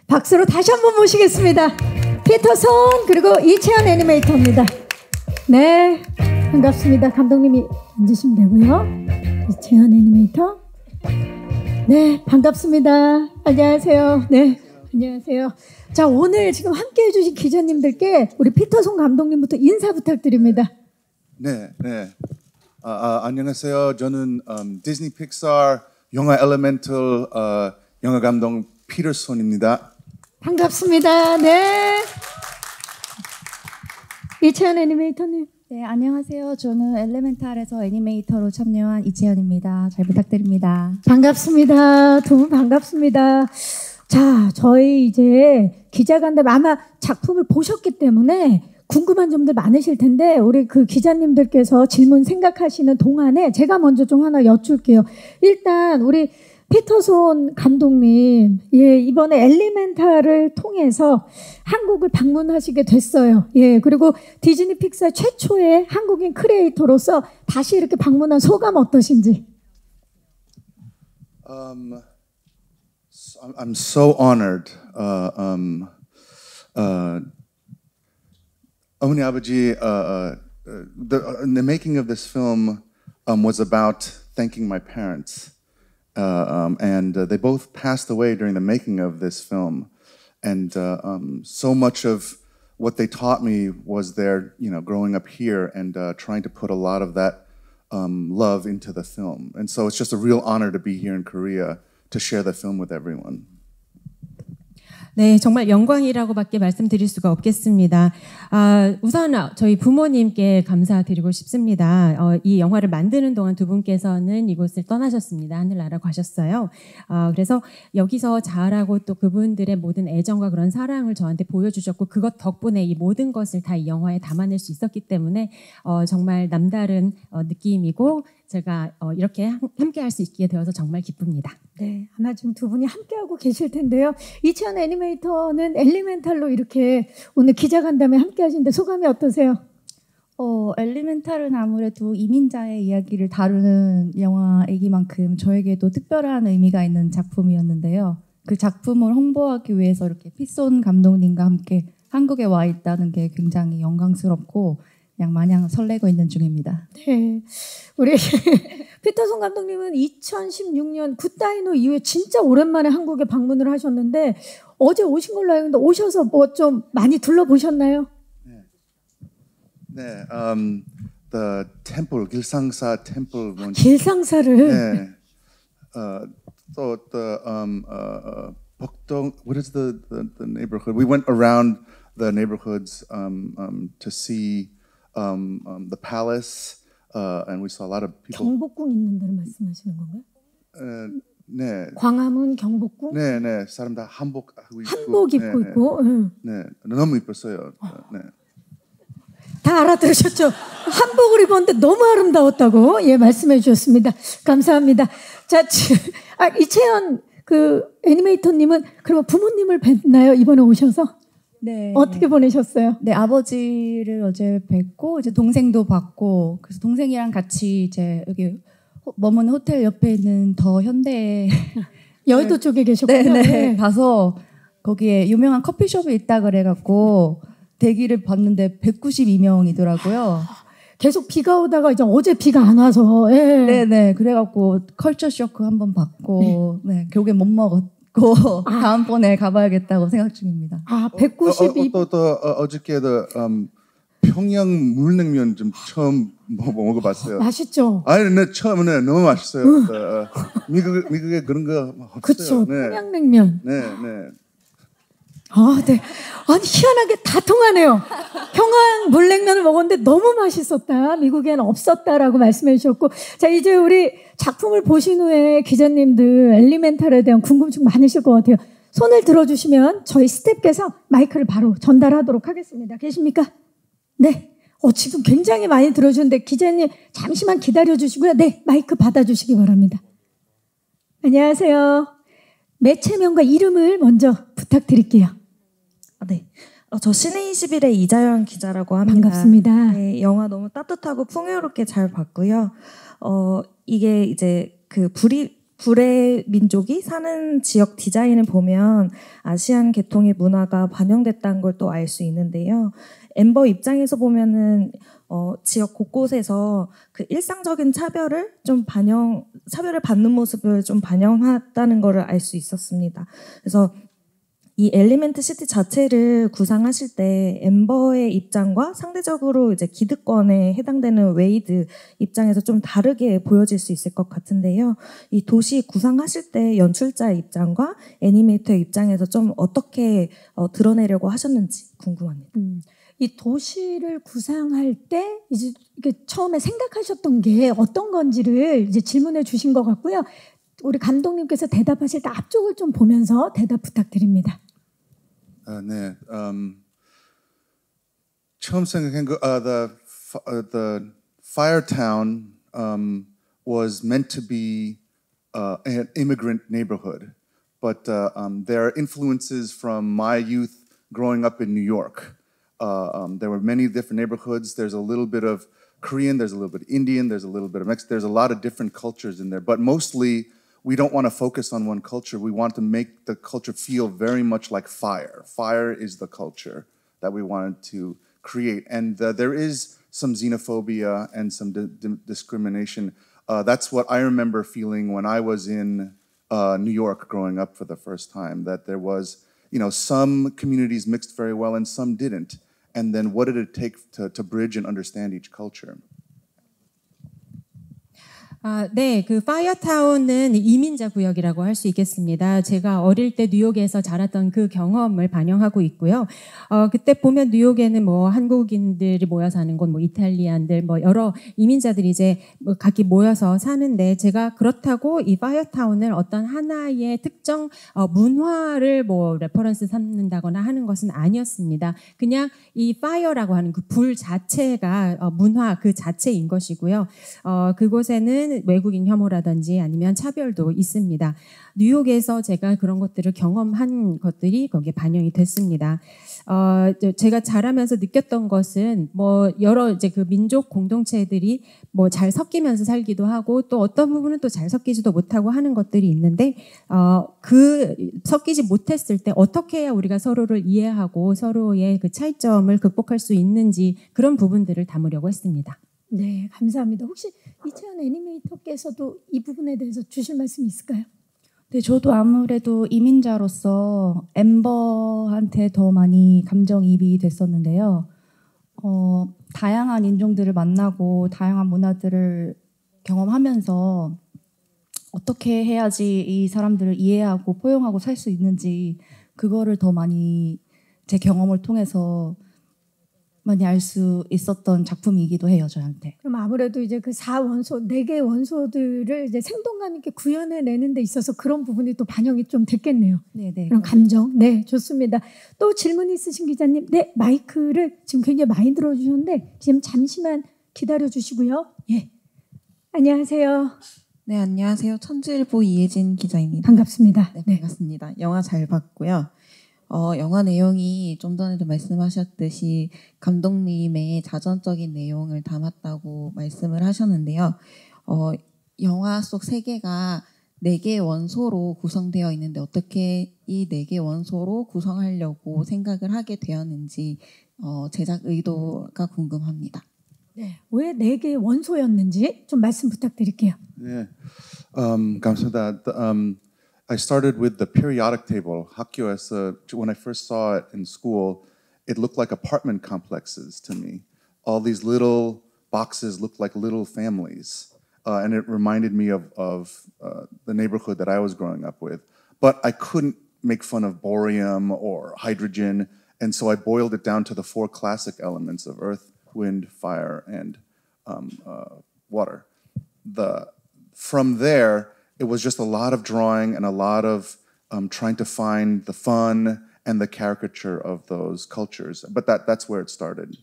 박수로 다시 한번 모시겠습니다. 피터손 그리고 이채연 애니메이터입니다. 네, 반갑습니다. 감독님이 앉으시면 되고요. 이채연 애니메이터. 네, 반갑습니다. 안녕하세요. 네, 안녕하세요. 자, 오늘 지금 함께 해주신 기자님들께 우리 피터손 감독님부터 인사 부탁드립니다. 네, 네. 안녕하세요. 저는 디즈니 픽사 영화 엘리멘탈 영화 감독 피터손입니다. 반갑습니다. 네. 이채연 애니메이터님. 네, 안녕하세요. 저는 엘레멘탈에서 애니메이터로 참여한 이채연입니다. 잘 부탁드립니다. 반갑습니다. 두 분 반갑습니다. 자, 저희 이제 기자간담회 아마 작품을 보셨기 때문에 궁금한 점들 많으실 텐데 우리 그 기자님들께서 질문 생각하시는 동안에 제가 먼저 좀 하나 여쭐게요. 일단 우리 피터손 감독님, 예, 이번에 엘리멘탈을 통해서 한국을 방문하시게 됐어요. 예, 그리고 디즈니 픽사 최초의 한국인 크리에이터로서 다시 이렇게 방문한 소감 어떠신지? I'm so honored. 어머니 아버지, the making of this film was about thanking my parents. And they both passed away during the making of this film. And so much of what they taught me was there, you know, growing up here and trying to put a lot of that love into the film. And so it's just a real honor to be here in Korea to share the film with everyone. 네, 정말 영광이라고밖에 말씀드릴 수가 없겠습니다. 우선 저희 부모님께 감사드리고 싶습니다. 이 영화를 만드는 동안 두 분께서는 이곳을 떠나셨습니다. 하늘나라 가셨어요. 그래서 여기서 자라고 또 그분들의 모든 애정과 그런 사랑을 저한테 보여주셨고 그것 덕분에 이 모든 것을 다 이 영화에 담아낼 수 있었기 때문에 정말 남다른 느낌이고 제가 이렇게 함께 할 수 있게 되어서 정말 기쁩니다. 네, 아마 지금 두 분이 함께하고 계실 텐데요. 이채연 애니메이터는 엘리멘탈로 이렇게 오늘 기자간담회 함께 하시는데 소감이 어떠세요? 엘리멘탈은 아무래도 이민자의 이야기를 다루는 영화이기만큼 저에게도 특별한 의미가 있는 작품이었는데요. 그 작품을 홍보하기 위해서 이렇게 피손 감독님과 함께 한국에 와 있다는 게 굉장히 영광스럽고 그냥 마냥 설레고 있는 중입니다. 네, 우리 피터손 감독님은 2016년 굿다이노 이후에 진짜 오랜만에 한국에 방문을 하셨는데 어제 오신 걸로 알고 있는데 오셔서 뭐 좀 많이 둘러보셨나요? 네, the temple, 길상사 temple. 길상사를. 네. So the Bokdong, what is the neighborhood? We went around the neighborhoods to see the palace, and we saw a lot of people. 경복궁 있는 데를 말씀하시는 건가요? 네. 광화문 경복궁? 네, 네. 사람 다 한복 입고 있고. 네, 너무 이뻤어요. 네. 다 알아들으셨죠? 한복을 입었는데 너무 아름다웠다고 예 말씀해 주셨습니다. 감사합니다. 자, 이채연 그 애니메이터님은 그러면 부모님을 뵀나요? 이번에 오셔서? 네. 어떻게 보내셨어요? 네, 아버지를 어제 뵙고 이제 동생도 봤고 그래서 동생이랑 같이 이제 여기 머문 호텔 옆에 있는 더 현대 여의도 쪽에 계셨군요. 네, 가서 거기에 유명한 커피숍이 있다 그래갖고 대기를 봤는데 192명이더라고요. 계속 비가 오다가 이제 어제 비가 안 와서. 예. 네네. 그래갖고 컬처 쇼크 한번 받고 네, 결국에 못 먹었고 다음번에 가봐야겠다고 생각 중입니다. 192. 또 어저께도 평양 물냉면 좀 처음 먹어봤어요. 맛있죠? 아니, 네, 처음에 너무 맛있어요. 미국에 그런 거 없어요. 그렇죠. 네. 평양냉면. 네, 네. 네. 아니, 희한하게 다 통하네요. 평양 물냉면을 먹었는데 너무 맛있었다. 미국에는 없었다라고 말씀해 주셨고. 자, 이제 우리 작품을 보신 후에 기자님들 엘리멘탈에 대한 궁금증 많으실 것 같아요. 손을 들어주시면 저희 스태프께서 마이크를 바로 전달하도록 하겠습니다. 계십니까? 네. 지금 굉장히 많이 들어주는데 기자님 잠시만 기다려주시고요. 네. 마이크 받아주시기 바랍니다. 안녕하세요. 매체명과 이름을 먼저 부탁드릴게요. 네. 저 신의21의 이자연 기자라고 합니다. 반갑습니다. 네, 영화 너무 따뜻하고 풍요롭게 잘 봤고요. 이게 이제 그 불의 민족이 사는 지역 디자인을 보면 아시안 계통의 문화가 반영됐다는 걸 또 알 수 있는데요. 엠버 입장에서 보면은 지역 곳곳에서 그 일상적인 차별을 받는 모습을 좀 반영했다는 것을 알 수 있었습니다. 그래서 이 엘리멘트 시티 자체를 구상하실 때 엠버의 입장과 상대적으로 이제 기득권에 해당되는 웨이드 입장에서 좀 다르게 보여질 수 있을 것 같은데요. 이 도시 구상하실 때 연출자의 입장과 애니메이터의 입장에서 좀 어떻게 드러내려고 하셨는지 궁금합니다. 이 도시를 구상할 때 이제 이게 처음에 생각하셨던 게 어떤 건지를 이제 질문해 주신 것 같고요. 우리 감독님께서 대답하실 때 앞쪽을 좀 보면서 대답 부탁드립니다. 네, 처음 생각한 거, the Firetown was meant to be an immigrant neighborhood, but there are influences from my youth growing up in New York. There were many different neighborhoods. There's a little bit of Korean, there's a little bit of Indian, there's a little bit of Mexican. There's a lot of different cultures in there, but mostly we don't want to focus on one culture. We want to make the culture feel very much like fire. Fire is the culture that we wanted to create. And there is some xenophobia and some discrimination. That's what I remember feeling when I was in New York growing up for the first time, that there was, some communities mixed very well and some didn't. And then what did it take to bridge and understand each culture? 네, 그 파이어타운은 이민자 구역이라고 할 수 있겠습니다. 제가 어릴 때 뉴욕에서 자랐던 그 경험을 반영하고 있고요. 그때 보면 뉴욕에는 뭐 한국인들이 모여 사는 곳, 뭐 이탈리안들, 뭐 여러 이민자들이 이제 뭐 각기 모여서 사는데 제가 그렇다고 이 파이어타운을 어떤 하나의 특정 문화를 뭐 레퍼런스 삼는다거나 하는 것은 아니었습니다. 그냥 이 파이어라고 하는 그 불 자체가 문화 그 자체인 것이고요. 그곳에는 외국인 혐오라든지 아니면 차별도 있습니다. 뉴욕에서 제가 그런 것들을 경험한 것들이 거기에 반영이 됐습니다. 제가 자라면서 느꼈던 것은 뭐 여러 이제 그 민족 공동체들이 뭐 잘 섞이면서 살기도 하고 또 어떤 부분은 또 잘 섞이지도 못하고 하는 것들이 있는데 그 섞이지 못했을 때 어떻게 해야 우리가 서로를 이해하고 서로의 그 차이점을 극복할 수 있는지 그런 부분들을 담으려고 했습니다. 네, 감사합니다. 혹시 이채연 애니메이터께서도 이 부분에 대해서 주실 말씀이 있을까요? 네, 저도 아무래도 이민자로서 엠버한테 더 많이 감정이입이 됐었는데요. 다양한 인종들을 만나고 다양한 문화들을 경험하면서 어떻게 해야지 이 사람들을 이해하고 포용하고 살 수 있는지 그거를 더 많이 제 경험을 통해서 많이 알 수 있었던 작품이기도 해요, 저한테. 그럼 아무래도 이제 그 4개 원소들을 이제 생동감 있게 구현해내는 데 있어서 그런 부분이 또 반영이 좀 됐겠네요. 네네. 그런 감정. 네, 좋습니다. 또 질문 있으신 기자님. 네, 마이크를 지금 굉장히 많이 들어주셨는데 지금 잠시만 기다려주시고요. 예, 안녕하세요. 네, 안녕하세요. 천지일보 이혜진 기자입니다. 반갑습니다. 네, 반갑습니다. 영화 잘 봤고요. 영화 내용이 좀 전에도 말씀하셨듯이 감독님의 자전적인 내용을 담았다고 말씀을 하셨는데요. 영화 속 세계가 4개의 원소로 구성되어 있는데 어떻게 이 4개의 원소로 구성하려고 생각을 하게 되었는지 제작 의도가 궁금합니다. 네, 왜 4개의 원소였는지 좀 말씀 부탁드릴게요. 네, 감사합니다. I started with the periodic table. 학교에서, when I first saw it in school, it looked like apartment complexes to me. All these little boxes looked like little families. And it reminded me of the neighborhood that I was growing up with. But I couldn't make fun of borium or hydrogen, and so I boiled it down to the 4 classic elements of earth, wind, fire, and water. From there, it was just a lot of drawing and a lot of trying to find the fun and the caricature of those cultures. But that's where it started.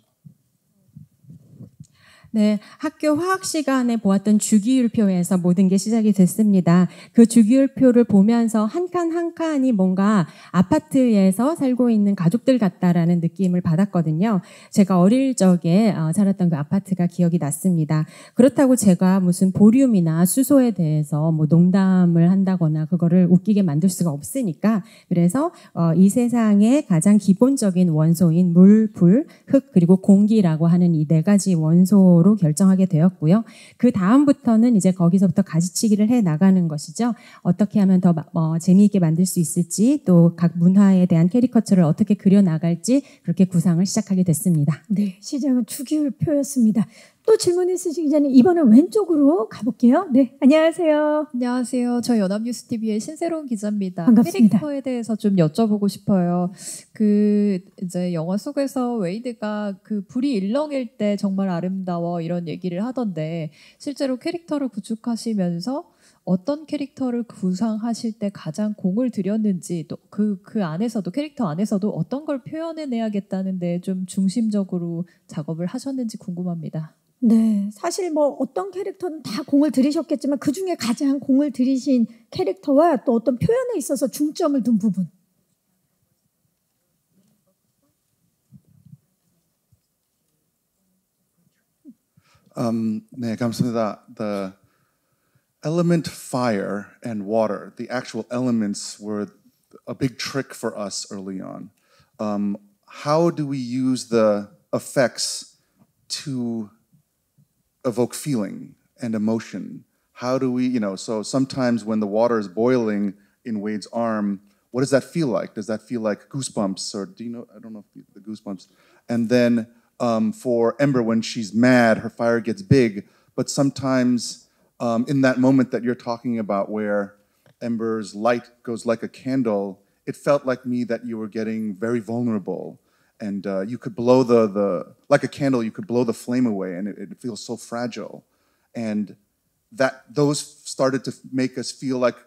네, 학교 화학 시간에 보았던 주기율표에서 모든 게 시작이 됐습니다. 그 주기율표를 보면서 한 칸 한 칸이 뭔가 아파트에서 살고 있는 가족들 같다라는 느낌을 받았거든요. 제가 어릴 적에 살았던 그 아파트가 기억이 났습니다. 그렇다고 제가 무슨 보륨이나 수소에 대해서 뭐 농담을 한다거나 그거를 웃기게 만들 수가 없으니까 그래서 이 세상의 가장 기본적인 원소인 물, 불, 흙 그리고 공기라고 하는 이 네 가지 원소로 결정하게 되었고요. 그 다음부터는 이제 거기서부터 가지치기를 해 나가는 것이죠. 어떻게 하면 더 재미있게 만들 수 있을지 또 각 문화에 대한 캐리커처를 어떻게 그려 나갈지 그렇게 구상을 시작하게 됐습니다. 네, 시작은 주기율표였습니다. 또 질문 있으신 기자님 이번엔 왼쪽으로 가볼게요. 네, 안녕하세요. 안녕하세요. 저 연합뉴스TV의 신세롬 기자입니다. 반갑습니다. 캐릭터에 대해서 좀 여쭤보고 싶어요. 이제 영화 속에서 웨이드가 그 불이 일렁일 때 정말 아름다워 이런 얘기를 하던데 실제로 캐릭터를 구축하시면서 어떤 캐릭터를 구상하실 때 가장 공을 들였는지 또 그 안에서도 캐릭터 안에서도 어떤 걸 표현해내야겠다는 데 좀 중심적으로 작업을 하셨는지 궁금합니다. 네, 사실 뭐 어떤 캐릭터는 다 공을 들이셨겠지만 그 중에 가장 공을 들이신 캐릭터와 또 어떤 표현에 있어서 중점을 둔 부분. 네, 감사합니다. The element fire and water, the actual elements were a big trick for us early on. How do we use the effects to evoke feeling and emotion? How do we, so sometimes when the water is boiling in Wade's arm, what does that feel like? Does that feel like goosebumps or I don't know if the goosebumps. And then for Ember, when she's mad, her fire gets big, but sometimes in that moment that you're talking about where Ember's light goes like a candle, it felt like me that you were getting very vulnerable. And you could blow like a candle, you could blow the flame away, and it feels so fragile. And those started to make us feel like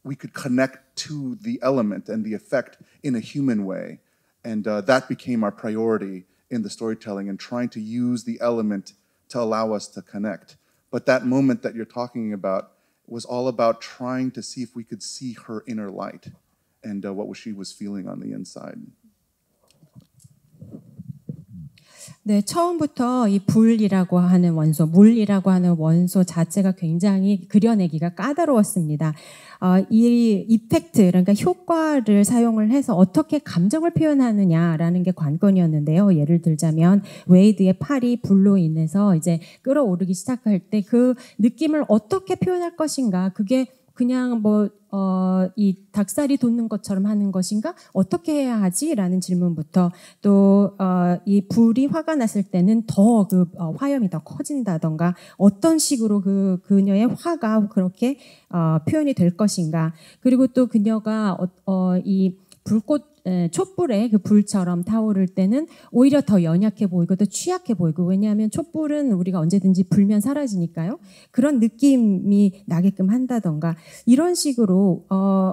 we could connect to the element and the effect in a human way. And that became our priority in the storytelling and trying to use the element to allow us to connect. But that moment that you're talking about was all about trying to see if we could see her inner light and what she was feeling on the inside. 네, 처음부터 이 불이라고 하는 원소, 물이라고 하는 원소 자체가 굉장히 그려내기가 까다로웠습니다. 이 이펙트, 그러니까 효과를 사용을 해서 어떻게 감정을 표현하느냐라는 게 관건이었는데요. 예를 들자면 웨이드의 팔이 불로 인해서 이제 끓어오르기 시작할 때 그 느낌을 어떻게 표현할 것인가, 그게 그냥 이 닭살이 돋는 것처럼 하는 것인가? 어떻게 해야 하지? 라는 질문부터 또 이 불이 화가 났을 때는 더 그 화염이 더 커진다던가 어떤 식으로 그녀의 화가 그렇게 표현이 될 것인가? 그리고 또 그녀가 이 촛불의 그 불처럼 타오를 때는 오히려 더 연약해 보이고 더 취약해 보이고, 왜냐하면 촛불은 우리가 언제든지 불면 사라지니까요. 그런 느낌이 나게끔 한다던가 이런 식으로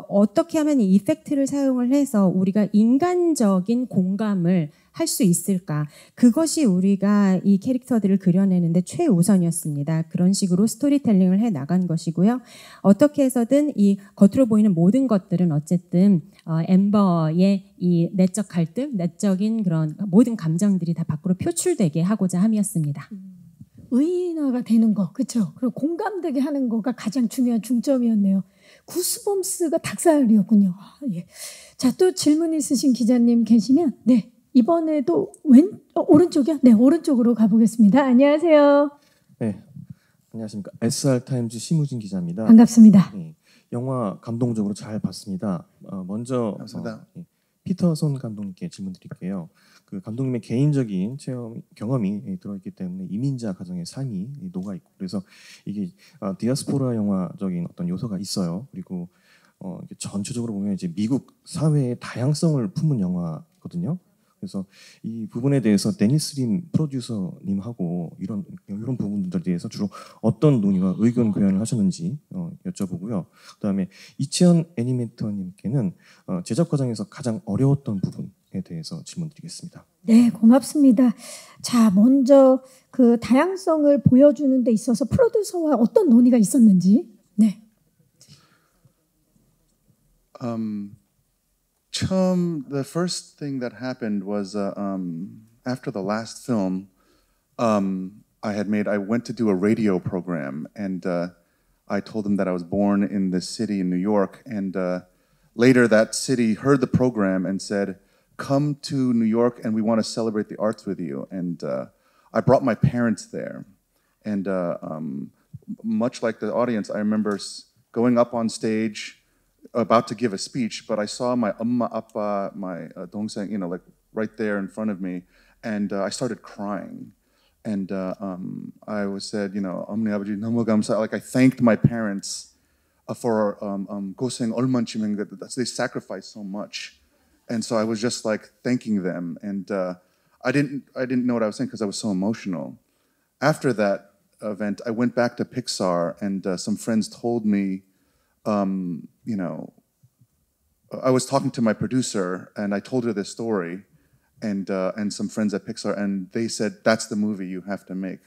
어떻게 하면 이 이펙트를 사용을 해서 우리가 인간적인 공감을 할 수 있을까? 그것이 우리가 이 캐릭터들을 그려내는데 최우선이었습니다. 그런 식으로 스토리텔링을 해 나간 것이고요. 어떻게 해서든 이 겉으로 보이는 모든 것들은 어쨌든 엠버의 이 내적 갈등, 내적인 그런 모든 감정들이 다 밖으로 표출되게 하고자 함이었습니다. 의인화가 되는 거, 그렇죠? 그리고 공감되게 하는 거가 가장 중요한 중점이었네요. 구스범스가 닭살이었군요. 예. 자, 또 질문 있으신 기자님 계시면 네. 이번에도 오른쪽이요? 네, 오른쪽으로 가보겠습니다. 안녕하세요. 네, 안녕하십니까. SR타임즈 심우진 기자입니다. 반갑습니다. 네, 영화 감동적으로 잘 봤습니다. 먼저 피터손 감독님께 질문드릴게요. 그 감독님의 개인적인 경험이 들어있기 때문에 이민자 가정의 삶이 녹아 있고, 그래서 이게 디아스포라 영화적인 어떤 요소가 있어요. 그리고 전체적으로 보면 이제 미국 사회의 다양성을 품은 영화거든요. 그래서 이 부분에 대해서 데니스 림 프로듀서님하고 이런 부분들에 대해서 주로 어떤 논의와 의견 교환을 하셨는지 여쭤보고요. 그다음에 이채연 애니메이터님께는 제작 과정에서 가장 어려웠던 부분, 대해서 질문드리겠습니다. 네, 고맙습니다. 자, 먼저 그 다양성을 보여주는 데 있어서 프로듀서와 어떤 논의가 있었는지. 네. The first thing that happened was after the last film, I went to do a radio program, and I told them that I was born in this city in New York, and later that city heard the program and said, "Come to New York, and we want to celebrate the arts with you." And I brought my parents there, and much like the audience, I remember going up on stage, about to give a speech, but I saw my amma, appa, my dongsang, like right there in front of me, and I started crying. And I was said, "Amni abaji 너무 감사." Like I thanked my parents for 고생 얼만치면 they sacrificed so much, and so I was just like thanking them, and I didn't know what I was saying because I was so emotional. After that event, I went back to Pixar, and some friends told me, I was talking to my producer, and I told her this story, and some friends at Pixar, and they said, "That's the movie you have to make,"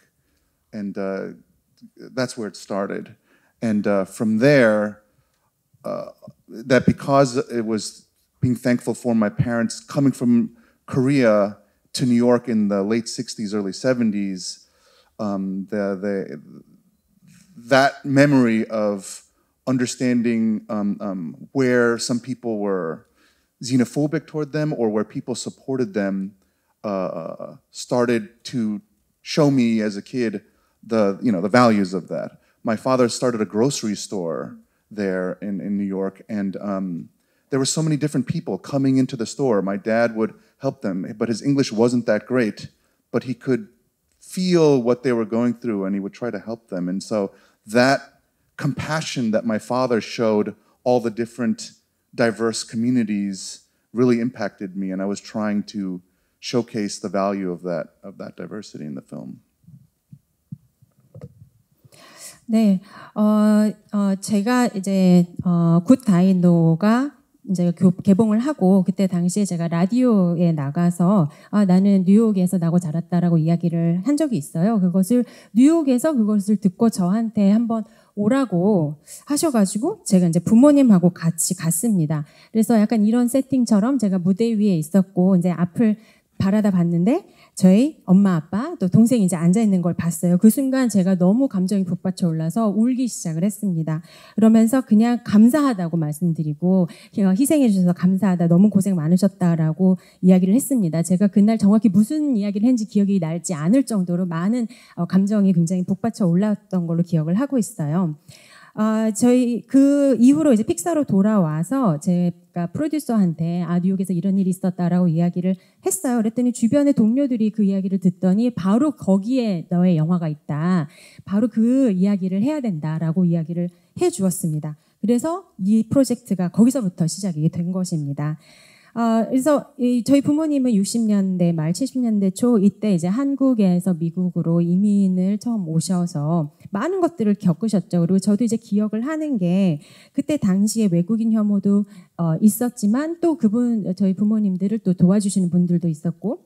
and that's where it started. And from there, that because it was being thankful for my parents coming from Korea to New York in the late 60s, early 70s, that memory of understanding where some people were xenophobic toward them or where people supported them started to show me as a kid the values of that. My father started a grocery store there in New York, and there were so many different people coming into the store. My dad would help them, but his English wasn't that great, but he could feel what they were going through, and he would try to help them. And so that compassion that my father showed all the different diverse communities really impacted me, and I was trying to showcase the value of that diversity in the film. 네, 제가 이제 굿 다이노가 이제 개봉을 하고 그때 당시에 제가 라디오에 나가서 나는 뉴욕에서 나고 자랐다라고 이야기를 한 적이 있어요. 그것을 뉴욕에서 그것을 듣고 저한테 한번 오라고 하셔가지고 제가 이제 부모님하고 같이 갔습니다. 그래서 약간 이런 세팅처럼 제가 무대 위에 있었고 이제 앞을 바라다 봤는데 저희 엄마 아빠 또 동생이 이제 앉아 있는 걸 봤어요. 그 순간 제가 너무 감정이 북받쳐 올라서 울기 시작을 했습니다. 그러면서 그냥 감사하다고 말씀드리고 희생해 주셔서 감사하다, 너무 고생 많으셨다라고 이야기를 했습니다. 제가 그날 정확히 무슨 이야기를 했는지 기억이 날지 않을 정도로 많은 감정이 굉장히 북받쳐 올랐던 걸로 기억을 하고 있어요. 저희 그 이후로 이제 픽사로 돌아와서 제가 프로듀서한테 뉴욕에서 이런 일이 있었다라고 이야기를 했어요. 그랬더니 주변의 동료들이 그 이야기를 듣더니 바로 거기에 너의 영화가 있다. 바로 그 이야기를 해야 된다라고 이야기를 해 주었습니다. 그래서 이 프로젝트가 거기서부터 시작이 된 것입니다. 그래서 저희 부모님은 60년대 말 70년대 초 이때 이제 한국에서 미국으로 이민을 처음 오셔서 많은 것들을 겪으셨죠. 그리고 저도 이제 기억을 하는 게 그때 당시에 외국인 혐오도 있었지만 또 저희 부모님들을 또 도와주시는 분들도 있었고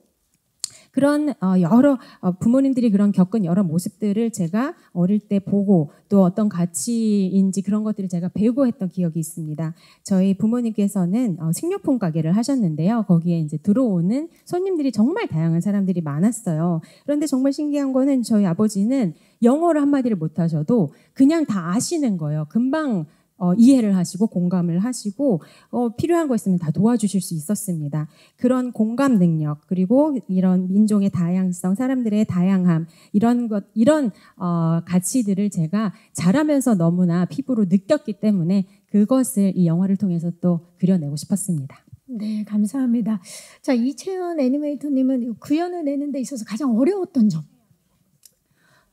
그런 여러 부모님들이 그런 겪은 여러 모습들을 제가 어릴 때 보고 또 어떤 가치인지 그런 것들을 제가 배우고 했던 기억이 있습니다. 저희 부모님께서는 식료품 가게를 하셨는데요. 거기에 이제 들어오는 손님들이 정말 다양한 사람들이 많았어요. 그런데 정말 신기한 거는 저희 아버지는 영어를 한마디를 못 하셔도 그냥 다 아시는 거예요. 금방 이해를 하시고 공감을 하시고 필요한 거 있으면 다 도와주실 수 있었습니다. 그런 공감 능력 그리고 이런 민족의 다양성, 사람들의 다양함 이런 가치들을 제가 자라면서 너무나 피부로 느꼈기 때문에 그것을 이 영화를 통해서 또 그려내고 싶었습니다. 네, 감사합니다. 자, 이채연 애니메이터님은 구현을 내는 데 있어서 가장 어려웠던 점.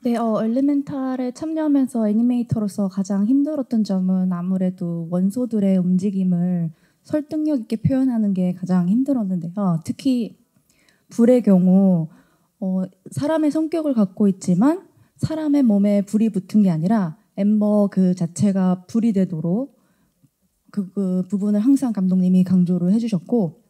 네, 엘리멘탈에 참여하면서 애니메이터로서 가장 힘들었던 점은 아무래도 원소들의 움직임을 설득력 있게 표현하는 게 가장 힘들었는데요. 특히 불의 경우 사람의 성격을 갖고 있지만 사람의 몸에 불이 붙은 게 아니라 엠버 그 자체가 불이 되도록 그 부분을 항상 감독님이 강조를 해주셨고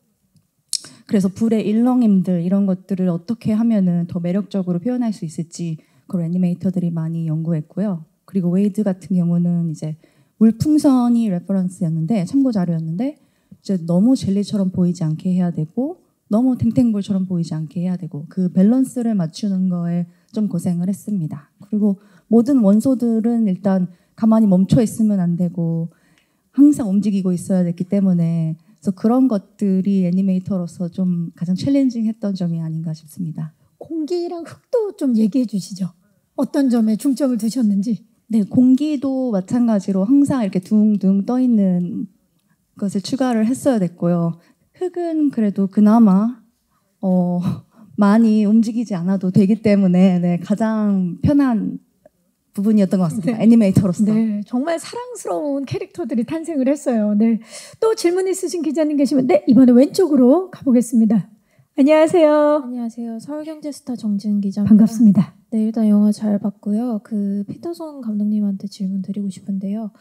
그래서 불의 일렁임들 이런 것들을 어떻게 하면은 더 매력적으로 표현할 수 있을지 그걸 애니메이터들이 많이 연구했고요. 그리고 웨이드 같은 경우는 이제 물풍선이 레퍼런스였는데 참고 자료였는데 이제 너무 젤리처럼 보이지 않게 해야 되고 너무 탱탱볼처럼 보이지 않게 해야 되고 그 밸런스를 맞추는 거에 좀 고생을 했습니다. 그리고 모든 원소들은 일단 가만히 멈춰 있으면 안 되고 항상 움직이고 있어야 됐기 때문에 그래서 그런 것들이 애니메이터로서 좀 가장 챌린징했던 점이 아닌가 싶습니다. 공기랑 흙도 좀 얘기해 주시죠. 어떤 점에 중점을 두셨는지. 네, 공기도 마찬가지로 항상 이렇게 둥둥 떠 있는 것을 추가를 했어야 됐고요. 흙은 그래도 그나마 많이 움직이지 않아도 되기 때문에 네, 가장 편한 부분이었던 것 같습니다. 네. 애니메이터로서. 네, 정말 사랑스러운 캐릭터들이 탄생을 했어요. 네, 또 질문 있으신 기자님 계시면 네, 이번에 왼쪽으로 가보겠습니다. 안녕하세요. 안녕하세요. 서울경제스타 정지은 기자입니다. 반갑습니다. 네, 일단 영화 잘 봤고요. 그 피터손 감독님한테 질문 드리고 싶은데요.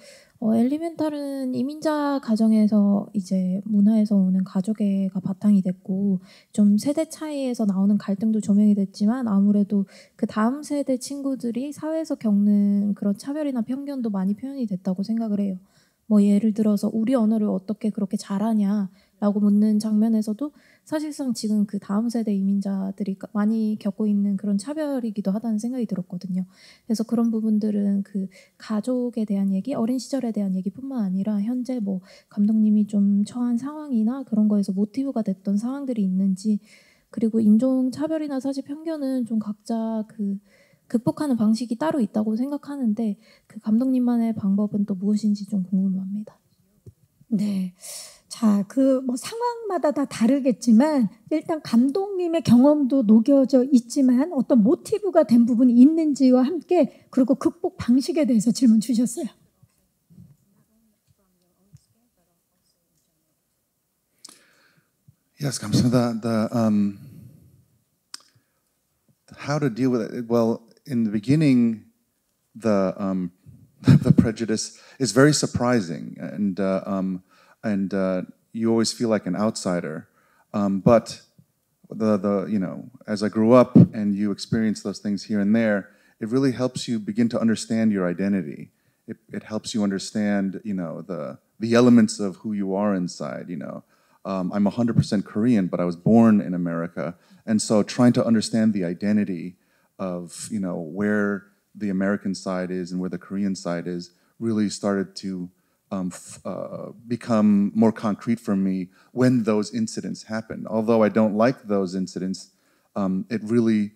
엘리멘탈은 이민자 가정에서 이제 문화에서 오는 가족애가 바탕이 됐고 좀 세대 차이에서 나오는 갈등도 조명이 됐지만 아무래도 그 다음 세대 친구들이 사회에서 겪는 그런 차별이나 편견도 많이 표현이 됐다고 생각을 해요. 뭐 예를 들어서 우리 언어를 어떻게 그렇게 잘하냐라고 묻는 장면에서도 사실상 지금 그 다음 세대 이민자들이 많이 겪고 있는 그런 차별이기도 하다는 생각이 들었거든요. 그래서 그런 부분들은 그 가족에 대한 얘기, 어린 시절에 대한 얘기뿐만 아니라 현재 뭐 감독님이 좀 처한 상황이나 그런 거에서 모티브가 됐던 상황들이 있는지 그리고 인종 차별이나 사실 편견은 좀 각자 그 극복하는 방식이 따로 있다고 생각하는데 그 감독님만의 방법은 또 무엇인지 좀 궁금합니다. 네. 자, 그 뭐 상황마다 다 다르겠지만 일단 감독님의 경험도 녹여져 있지만 어떤 모티브가 된 부분이 있는지와 함께 그리고 극복 방식에 대해서 질문 주셨어요. Yes, 감사합니다. How to deal with it? Well, in the beginning, the prejudice is very surprising, and you always feel like an outsider. But as I grew up and you experience those things here and there, it really helps you begin to understand your identity. It helps you understand, the elements of who you are inside. I'm 100% Korean, but I was born in America, and so trying to understand the identity of where the American side is and where the Korean side is really started to become more concrete for me when those incidents happened. Although I don't like those incidents, it really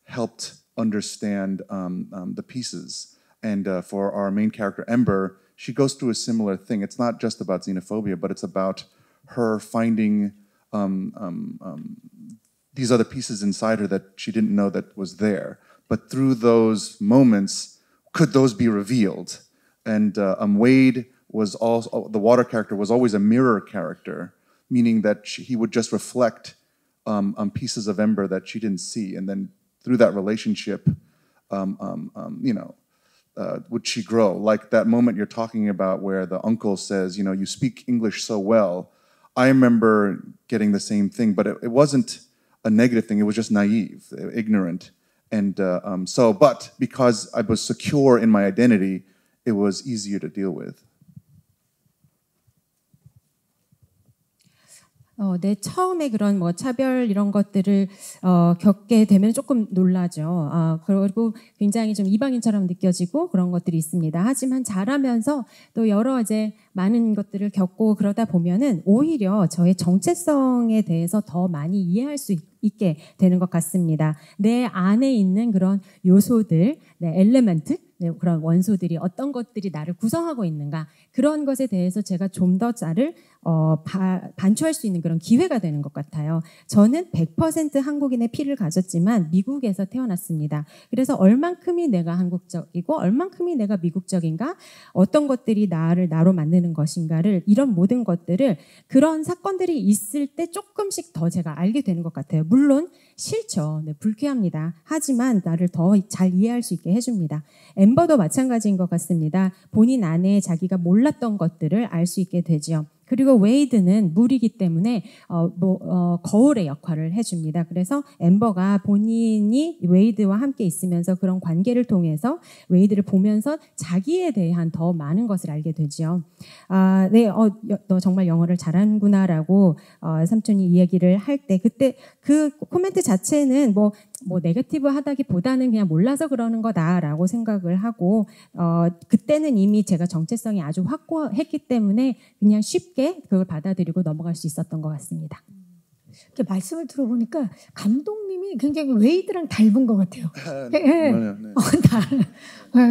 helped understand the pieces. And for our main character, Ember, she goes through a similar thing. It's not just about xenophobia, but it's about her finding these other pieces inside her that she didn't know that was there. But through those moments, could those be revealed? And Wade was also, the water character was always a mirror character, meaning that he would just reflect pieces of Ember that she didn't see. And then through that relationship, would she grow? Like that moment you're talking about where the uncle says, you speak English so well. I remember getting the same thing, but it wasn't a negative thing. It was just naive, ignorant. And but because I was secure in my identity, it was easier to deal with. 네, 처음에 그런 뭐 차별 이런 것들을 겪게 되면 조금 놀라죠. 그리고 굉장히 좀 이방인처럼 느껴지고 그런 것들이 있습니다. 하지만 자라면서 또 여러 이제 많은 것들을 겪고 그러다 보면은 오히려 저의 정체성에 대해서 더 많이 이해할 수 있게 되는 것 같습니다. 내 안에 있는 그런 요소들, 엘레멘트, 그런 원소들이 어떤 것들이 나를 구성하고 있는가 그런 것에 대해서 제가 좀 더 나를 반추할 수 있는 그런 기회가 되는 것 같아요. 저는 100% 한국인의 피를 가졌지만 미국에서 태어났습니다. 그래서 얼만큼이 내가 한국적이고 얼만큼이 내가 미국적인가 어떤 것들이 나를 나로 만드는 것인가를 이런 모든 것들을 그런 사건들이 있을 때 조금씩 더 제가 알게 되는 것 같아요. 물론 싫죠. 불쾌합니다. 하지만 나를 더 잘 이해할 수 있게 해줍니다. 엠버도 마찬가지인 것 같습니다. 본인 안에 자기가 몰랐던 것들을 알 수 있게 되죠. 그리고 웨이드는 물이기 때문에 거울의 역할을 해줍니다. 그래서 엠버가 본인이 웨이드와 함께 있으면서 그런 관계를 통해서 웨이드를 보면서 자기에 대한 더 많은 것을 알게 되죠. 네, 너 정말 영어를 잘하는구나라고 삼촌이 이야기를 할 때 그때 그 코멘트 자체는 뭐 네거티브하다기보다는 그냥 몰라서 그러는 거다라고 생각을 하고 그때는 이미 제가 정체성이 아주 확고했기 때문에 그냥 쉽게 그걸 받아들이고 넘어갈 수 있었던 것 같습니다. 이렇게 말씀을 들어보니까 감독님이 굉장히 웨이드랑 닮은 것 같아요. 네.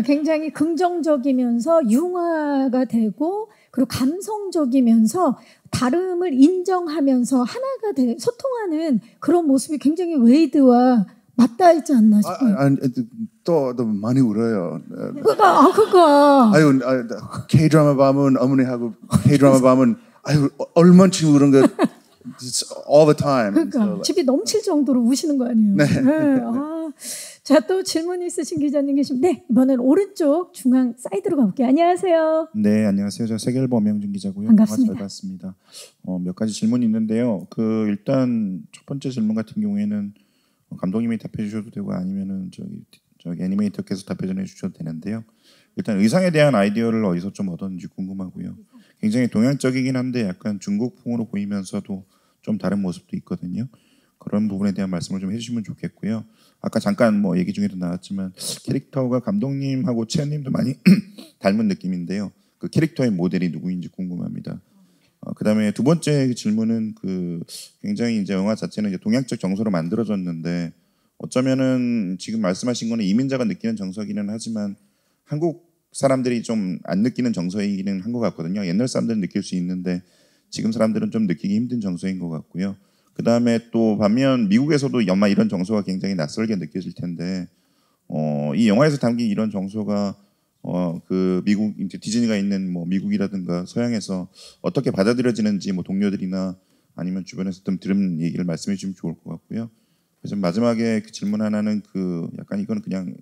굉장히 긍정적이면서 융화가 되고 그리고 감성적이면서 다름을 인정하면서 하나가 소통하는 그런 모습이 굉장히 웨이드와 맞닿아 있지 않나 싶어요. 또 많이 울어요. 그거. 아유, K-드라마 보면 어머니하고 K-드라마 보면 아유 얼마나 울은 거 all the time. 그러니까 집이 넘칠 정도로 우시는 거 아니에요? 네. 네. 자, 또 질문 있으신 기자님 계시면 네, 이번엔 오른쪽 중앙 사이드로 가볼게요. 안녕하세요. 네, 안녕하세요. 저 세계일보 엄영준 기자고요. 반갑습니다. 잘 봤습니다. 몇 가지 질문이 있는데요. 일단 첫 번째 질문 같은 경우에는 감독님이 답해 주셔도 되고 아니면은 저기 애니메이터께서 답변해 주셔도 되는데요. 일단 의상에 대한 아이디어를 어디서 좀 얻었는지 궁금하고요. 굉장히 동양적이긴 한데 약간 중국풍으로 보이면서도 좀 다른 모습도 있거든요. 그런 부분에 대한 말씀을 좀 해주시면 좋겠고요. 아까 잠깐 얘기 중에도 나왔지만 캐릭터가 감독님하고 채연님도 많이 닮은 느낌인데요. 그 캐릭터의 모델이 누구인지 궁금합니다. 그다음에 두 번째 질문은 굉장히 이제 영화 자체는 이제 동양적 정서로 만들어졌는데 어쩌면은 지금 말씀하신 거는 이민자가 느끼는 정서기는 하지만 한국 사람들이 좀 안 느끼는 정서이기는 한 것 같거든요. 옛날 사람들은 느낄 수 있는데 지금 사람들은 좀 느끼기 힘든 정서인 것 같고요. 그 다음에 또 반면 미국에서도 아마 이런 정서가 굉장히 낯설게 느껴질 텐데 이 영화에서 담긴 이런 정서가 미국 이제 디즈니가 있는 미국이라든가 서양에서 어떻게 받아들여지는지 동료들이나 아니면 주변에서 좀 들은 얘기를 말씀해 주시면 좋을 것 같고요. 그래서 마지막에 질문 하나는 약간 이거는 그냥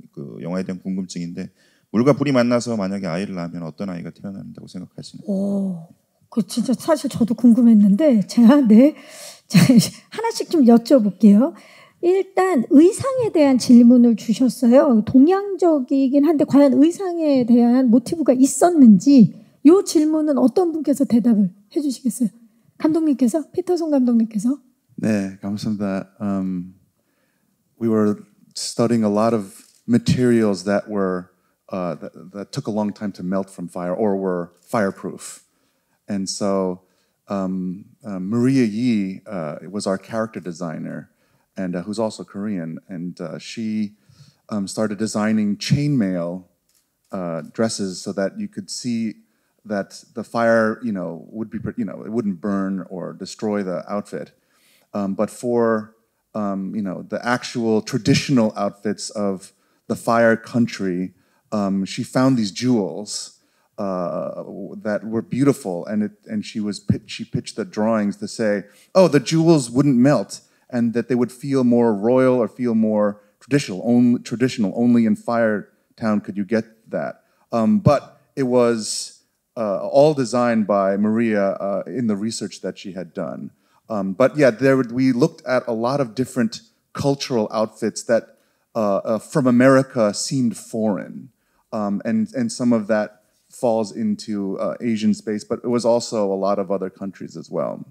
영화에 대한 궁금증인데 물과 불이 만나서 만약에 아이를 낳으면 어떤 아이가 태어난다고 생각하시나요? 진짜 사실 저도 궁금했는데 제가 하나씩 좀 여쭤볼게요. 일단 의상에 대한 질문을 주셨어요. 동양적이긴 한데 과연 의상에 대한 모티브가 있었는지 이 질문은 어떤 분께서 대답을 해주시겠어요? 감독님께서? 피터손 감독님께서? 네, 감사합니다. We were studying a lot of materials that were that took a long time to melt from fire or were fireproof. And so Maria Yi was our character designer, and who's also Korean, and she started designing chainmail dresses so that you could see that the fire, would be, it wouldn't burn or destroy the outfit. But for the actual traditional outfits of the fire country, she found these jewels that were beautiful, and she pitched the drawings to say, oh, the jewels wouldn't melt, and that they would feel more royal or feel more traditional. Only in Fire Town could you get that. But it was all designed by Maria in the research that she had done. But yeah, we looked at a lot of different cultural outfits that from America seemed foreign, and some of that falls into Asian space, but it was also a lot of other countries as well.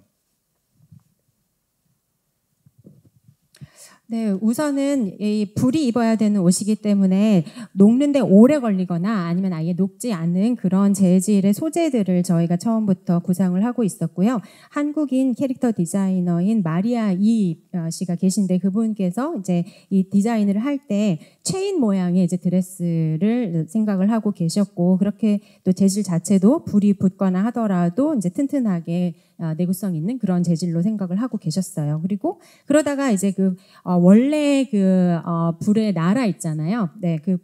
네, 우선은 이 불이 입어야 되는 옷이기 때문에 녹는데 오래 걸리거나 아니면 아예 녹지 않은 그런 재질의 소재들을 저희가 처음부터 구상을 하고 있었고요. 한국인 캐릭터 디자이너인 마리아 이 씨가 계신데 그분께서 이제 이 디자인을 할 때 체인 모양의 이제 드레스를 생각을 하고 계셨고 그렇게 또 재질 자체도 불이 붙거나 하더라도 이제 튼튼하게 내구성 있는 그런 재질로 생각을 하고 계셨어요. 그리고 그러다가 이제 원래 불의 나라 있잖아요. 네, 그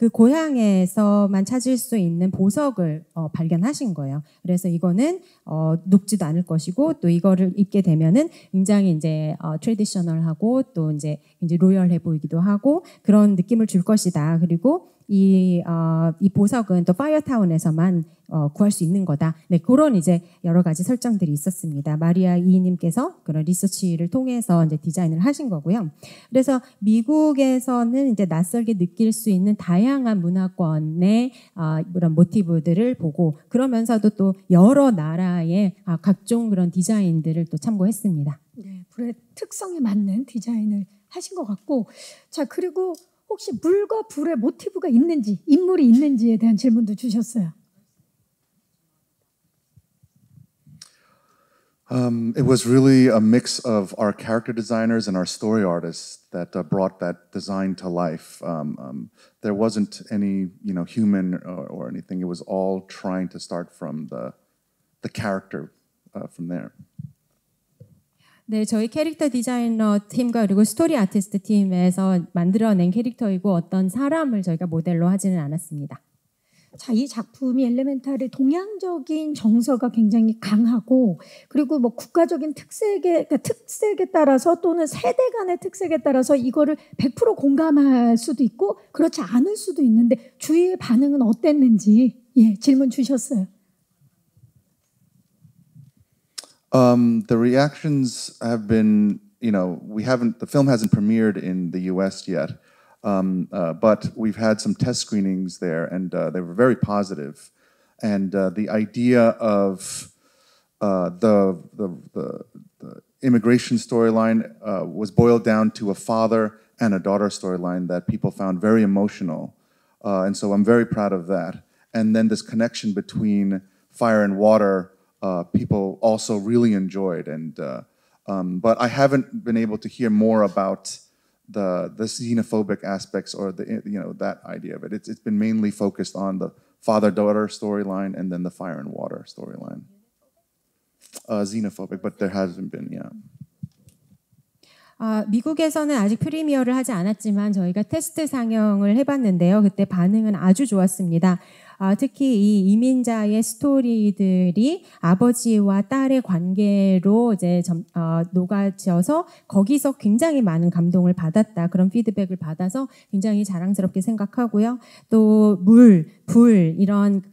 고향에서만 찾을 수 있는 보석을 발견하신 거예요. 그래서 이거는 녹지도 않을 것이고 또 이거를 입게 되면은 굉장히 이제 트래디셔널하고 또 이제 로열해 보이기도 하고 그런 느낌을 줄 것이다. 그리고 이 보석은 또 파이어타운에서만 구할 수 있는 거다. 네, 그런 이제 여러 가지 설정들이 있었습니다. 마리아 이님께서 그런 리서치를 통해서 이제 디자인을 하신 거고요. 그래서 미국에서는 이제 낯설게 느낄 수 있는 다양한 문화권의 그런 모티브들을 보고 그러면서도 또 여러 나라의 각종 그런 디자인들을 또 참고했습니다. 네, 불의 특성에 맞는 디자인을 하신 것 같고, 자 그리고 혹시 물과 불의 모티브가 있는지, 인물이 있는지에 대한 질문도 주셨어요. It was really a mix of our character designers and our story artists that brought that design to life. There wasn't any, human or anything. It was all trying to start from the character from there. 네, 저희 캐릭터 디자이너 팀과 그리고 스토리 아티스트 팀에서 만들어낸 캐릭터이고 어떤 사람을 저희가 모델로 하지는 않았습니다. 자, 이 작품이 엘레멘탈의 동양적인 정서가 굉장히 강하고 그리고 뭐 국가적인 특색에 따라서 또는 세대 간의 특색에 따라서 이거를 100% 공감할 수도 있고 그렇지 않을 수도 있는데 주위의 반응은 어땠는지 질문 주셨어요. The reactions have been, the film hasn't premiered in the U.S. yet. But we've had some test screenings there, and they were very positive. And the idea of the immigration storyline was boiled down to a father and a daughter storyline that people found very emotional. And so I'm very proud of that. And then this connection between fire and water, people also really enjoyed. And but I haven't been able to hear more about the xenophobic aspects or that idea of it. It's been mainly focused on the father-daughter storyline and then the fire and water storyline. Xenophobic, but there hasn't been, yeah. 미국에서는 아직 프리미어를 하지 않았지만 저희가 테스트 상영을 해봤는데요. 그때 반응은 아주 좋았습니다. 특히 이 이민자의 스토리들이 아버지와 딸의 관계로 이제 녹아져서 거기서 굉장히 많은 감동을 받았다. 그런 피드백을 받아서 굉장히 자랑스럽게 생각하고요. 또 물, 불 이런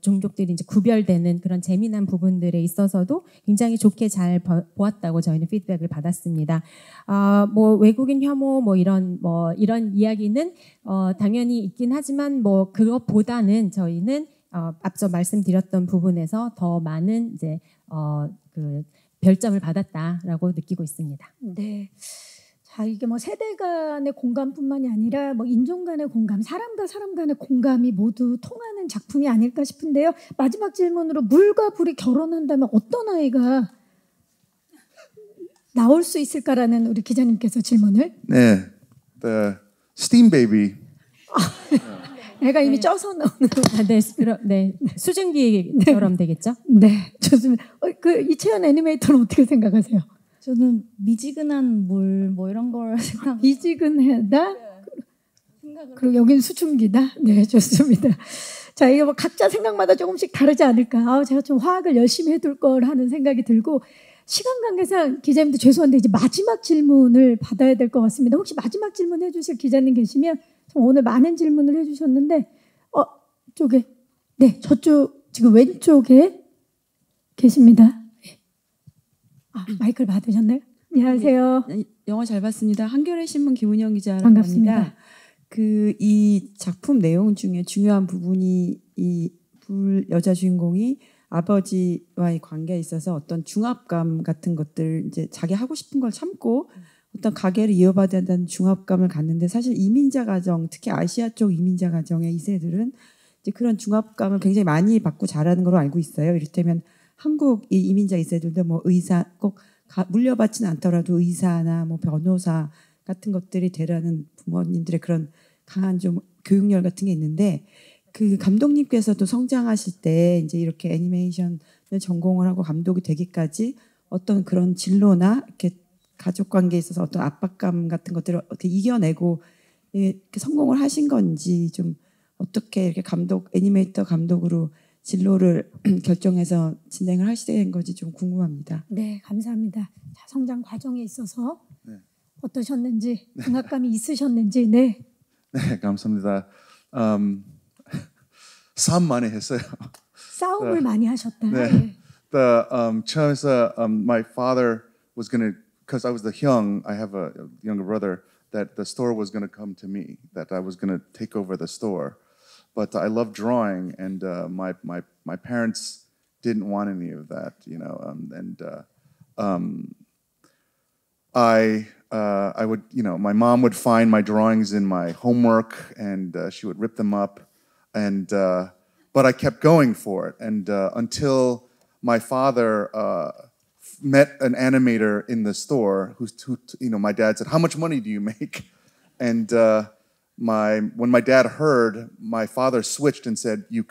종족들이 이제 구별되는 그런 재미난 부분들에 있어서도 굉장히 좋게 잘 보았다고 저희는 피드백을 받았습니다. 뭐 외국인 혐오 이런 이야기는 당연히 있긴 하지만 그것보다는 저희는 앞서 말씀드렸던 부분에서 더 많은 이제 별점을 받았다라고 느끼고 있습니다. 네. 자, 이게 세대 간의 공감뿐만이 아니라 인종 간의 공감, 사람과 사람 간의 공감이 모두 통하는 작품이 아닐까 싶은데요. 마지막 질문으로 물과 불이 결혼한다면 어떤 아이가 나올 수 있을까라는 우리 기자님께서 질문을. 네, the steam baby. 애가 이미 쪄서 나오는. 네, 수증기처럼 되겠죠? 네, 좋습니다. 이채연 애니메이터는 어떻게 생각하세요? 저는 미지근한 물 이런 걸 생각. 미지근하다. 그리고 여긴 수증기다. 네, 좋습니다. 자, 이게 각자 생각마다 조금씩 다르지 않을까. 제가 좀 화학을 열심히 해둘 걸 하는 생각이 들고 시간 관계상 기자님도 죄송한데 이제 마지막 질문을 받아야 될 것 같습니다. 혹시 마지막 질문 해주실 기자님 계시면 오늘 많은 질문을 해주셨는데 쪽에 저쪽 지금 왼쪽에 계십니다. 마이크를 받으셨나요? 안녕하세요. 영화 잘 봤습니다. 한겨레 신문 김은영 기자라고 반갑습니다. 합니다. 이 작품 내용 중에 중요한 부분이 이 불 여자 주인공이 아버지와의 관계에 있어서 어떤 중압감 같은 것들 이제 자기 하고 싶은 걸 참고 어떤 가게를 이어받아야 된다는 중압감을 갖는데 사실 이민자 가정, 특히 아시아 쪽 이민자 가정의 2세들은 이제 그런 중압감을 굉장히 많이 받고 자라는 걸로 알고 있어요. 이를테면 한국 이민자 2세들도 의사 꼭 물려받지는 않더라도 의사나 변호사 같은 것들이 되라는 부모님들의 그런 강한 좀 교육열 같은 게 있는데 그 감독님께서도 성장하실 때 이제 이렇게 애니메이션을 전공을 하고 감독이 되기까지 어떤 그런 진로나 이렇게 가족 관계에 있어서 어떤 압박감 같은 것들을 어떻게 이겨내고 이렇게 성공을 하신 건지 좀 어떻게 이렇게 애니메이터 감독으로 진로를 결정해서 진행을 하시게 된 건지 좀 궁금합니다. 네, 감사합니다. 자, 성장 과정에 있어서 어떠셨는지, 중압감이 있으셨는지. 네. 네, 감사합니다. 싸움 많이 했어요. 싸움을 많이 하셨다. 네. 처음에서 my father was gonna, because I was the hyung, I have a younger brother, that the store was gonna come to me, that I was gonna take over the store. But I love drawing, and my parents didn't want any of that, you know, I would, you know, my mom would find my drawings in my homework, and she would rip them up, and but I kept going for it, and until my father met an animator in the store who, you know, my dad said, "How much money do you make?" And when my dad heard, my father switched and said, "You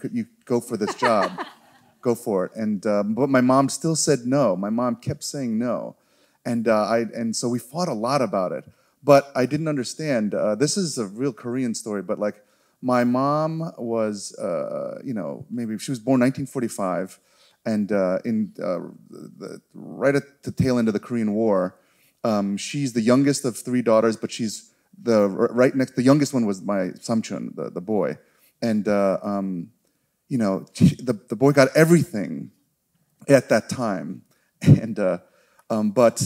go for this job, go for it." And but my mom still said no. My mom kept saying no, and so we fought a lot about it. But I didn't understand. This is a real Korean story, but like my mom was, you know, maybe she was born 1945, and right at the tail end of the Korean War, she's the youngest of 3 daughters, but she's right next. The youngest one was my Samchun, the boy, and you know, the boy got everything at that time, and but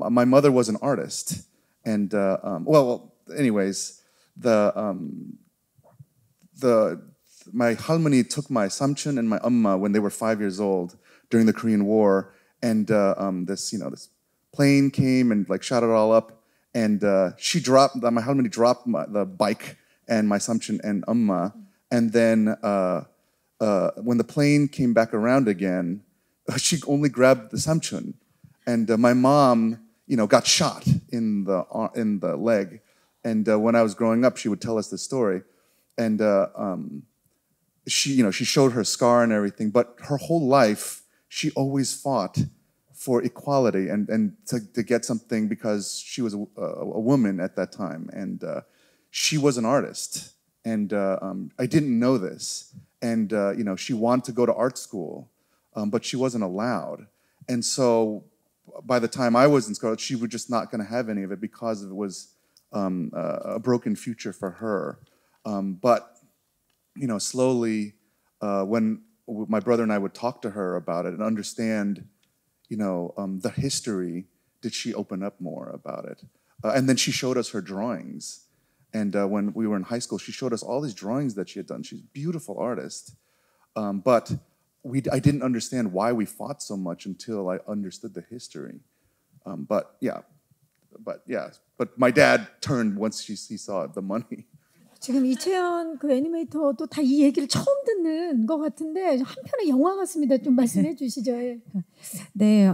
my mother was an artist, and well, anyways, my halmoni took my Samchun and my Amma when they were 5 years old during the Korean War, and this plane came and like shot it all up, and my halmoni dropped the bike and my Samchun and Amma, and then when the plane came back around again, she only grabbed the Samchun, and my mom, you know, got shot in the leg, and when I was growing up, she would tell us this story, and she showed her scar and everything, but her whole life she always fought for equality and to get something because she was a woman at that time, and she was an artist, and I didn't know this, and you know, she wanted to go to art school, but she wasn't allowed, and so by the time I was in school, she was just not going to have any of it because it was a broken future for her, but you know, slowly, when my brother and I would talk to her about it and understand, you know, the history, did she open up more about it? And then she showed us her drawings. And when we were in high school, she showed us all these drawings that she had done. She's a beautiful artist. But I didn't understand why we fought so much until I understood the history. But my dad turned once he saw the money. 지금 이채연 그 애니메이터도 다 이 얘기를 처음 듣는 것 같은데 한편의 영화 같습니다. 좀 말씀해 주시죠. 네,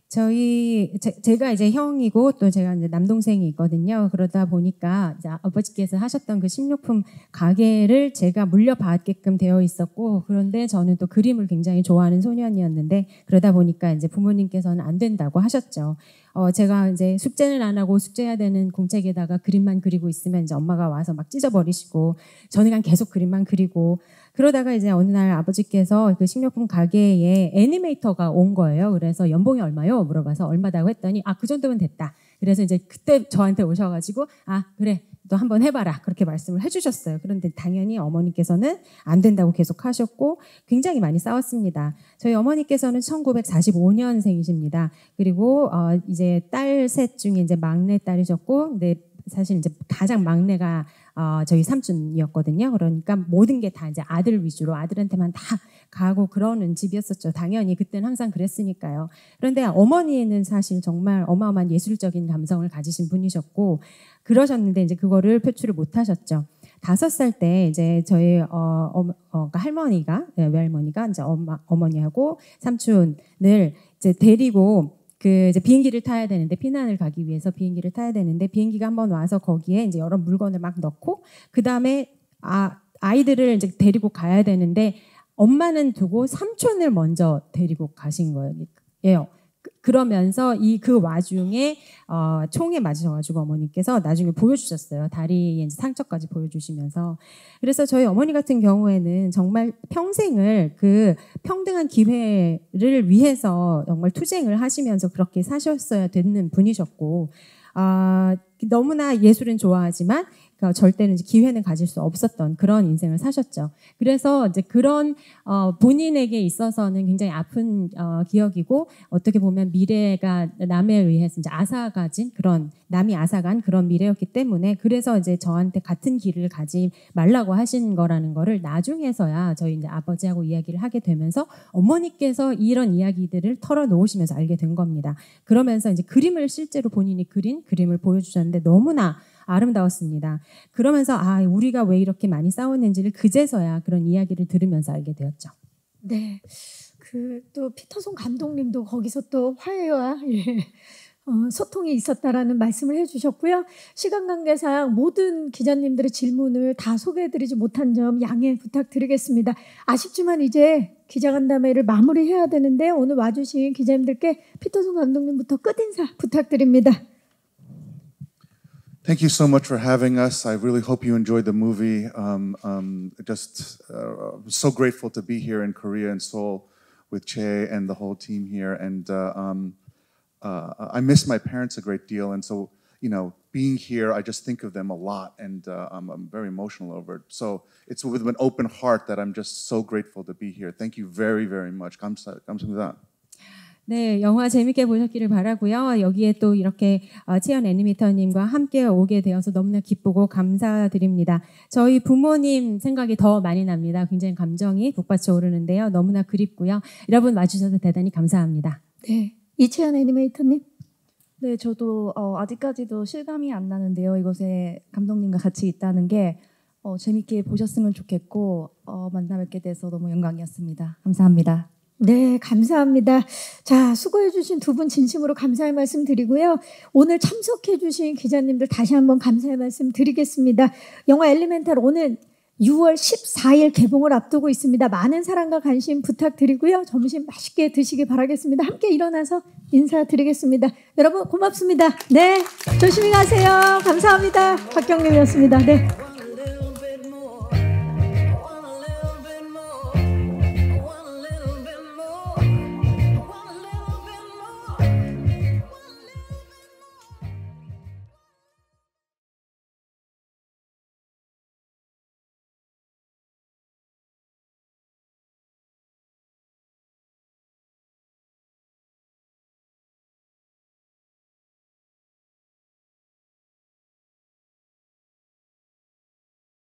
제가 이제 형이고 또 제가 이제 남동생이 있거든요. 그러다 보니까 이제 아버지께서 하셨던 그 식료품 가게를 제가 물려받게끔 되어 있었고, 그런데 저는 또 그림을 굉장히 좋아하는 소년이었는데, 그러다 보니까 이제 부모님께서는 안 된다고 하셨죠. 제가 이제 숙제는 안 하고 숙제해야 되는 공책에다가 그림만 그리고 있으면 이제 엄마가 와서 막 찢어버리시고, 저는 그냥 계속 그림만 그리고, 그러다가 이제 어느 날 아버지께서 그 식료품 가게에 애니메이터가 온 거예요. 그래서 연봉이 얼마요? 물어봐서 얼마다고 했더니 그 정도면 됐다. 그래서 이제 그때 저한테 오셔가지고 그래, 너 한번 해봐라, 그렇게 말씀을 해주셨어요. 그런데 당연히 어머니께서는 안 된다고 계속 하셨고 굉장히 많이 싸웠습니다. 저희 어머니께서는 1945년생이십니다. 그리고 이제 딸 셋 중에 이제 막내 딸이셨고, 근데 사실 이제 가장 막내가 저희 삼촌이었거든요. 그러니까 모든 게 다 이제 아들 위주로 아들한테만 다 가고 그러는 집이었었죠. 당연히 그때는 항상 그랬으니까요. 그런데 어머니는 사실 정말 어마어마한 예술적인 감성을 가지신 분이셨고, 그러셨는데 이제 그거를 표출을 못 하셨죠. 5살 때 이제 저희 할머니가, 외할머니가 이제 어머니하고 삼촌을 이제 데리고 이제 비행기를 타야 되는데, 피난을 가기 위해서 비행기를 타야 되는데, 비행기가 한번 와서 거기에 이제 여러 물건을 막 넣고, 그 다음에 아이들을 이제 데리고 가야 되는데, 엄마는 두고 삼촌을 먼저 데리고 가신 거예요. 그러면서 그 와중에 총에 맞으셔가지고 어머니께서 나중에 보여주셨어요. 다리에 이제 상처까지 보여주시면서. 그래서 저희 어머니 같은 경우에는 정말 평생을 그 평등한 기회를 위해서 정말 투쟁을 하시면서 그렇게 사셨어야 되는 분이셨고, 너무나 예술은 좋아하지만 그러니까 절대는 이제 기회는 가질 수 없었던 그런 인생을 사셨죠. 그래서 이제 그런 본인에게 있어서는 굉장히 아픈 기억이고 어떻게 보면 미래가 남에 의해서 이제 앗아가진 그런 남이 앗아간 그런 미래였기 때문에 그래서 이제 저한테 같은 길을 가지 말라고 하신 거라는 거를 나중에서야 저희 이제 아버지하고 이야기를 하게 되면서 어머니께서 이런 이야기들을 털어놓으시면서 알게 된 겁니다. 그러면서 이제 그림을 실제로 본인이 그린 그림을 보여주셨는데 너무나 아름다웠습니다. 그러면서 아 우리가 왜 이렇게 많이 싸웠는지를 그제서야 그런 이야기를 들으면서 알게 되었죠. 네, 그 또 피터손 감독님도 거기서 또 화해와 소통이 있었다라는 말씀을 해주셨고요. 시간 관계상 모든 기자님들의 질문을 다 소개해드리지 못한 점 양해 부탁드리겠습니다. 아쉽지만 이제 기자간담회를 마무리해야 되는데 오늘 와주신 기자님들께 피터손 감독님부터 끝인사 부탁드립니다. Thank you so much for having us. I really hope you enjoyed the movie. So grateful to be here in Korea and Seoul with Che and the whole team here. And I miss my parents a great deal. And so, you know, being here, I just think of them a lot. And I'm very emotional over it. So it's with an open heart that I'm just so grateful to be here. Thank you very, very much. 감사합니다. 네, 영화 재밌게 보셨기를 바라고요. 여기에 또 이렇게 채연 애니메이터님과 함께 오게 되어서 너무나 기쁘고 감사드립니다. 저희 부모님 생각이 더 많이 납니다. 굉장히 감정이 북받쳐 오르는데요. 너무나 그립고요. 여러분 와주셔서 대단히 감사합니다. 네, 이채연 애니메이터님. 네, 저도 아직까지도 실감이 안 나는데요. 이곳에 감독님과 같이 있다는 게 재밌게 보셨으면 좋겠고 만나 뵙게 돼서 너무 영광이었습니다. 감사합니다. 네, 감사합니다. 자, 수고해주신 두 분 진심으로 감사의 말씀 드리고요. 오늘 참석해주신 기자님들 다시 한번 감사의 말씀 드리겠습니다. 영화 엘리멘탈 오늘 6월 14일 개봉을 앞두고 있습니다. 많은 사랑과 관심 부탁드리고요. 점심 맛있게 드시기 바라겠습니다. 함께 일어나서 인사드리겠습니다. 여러분 고맙습니다. 네, 조심히 가세요. 감사합니다. 박경림이었습니다. 네.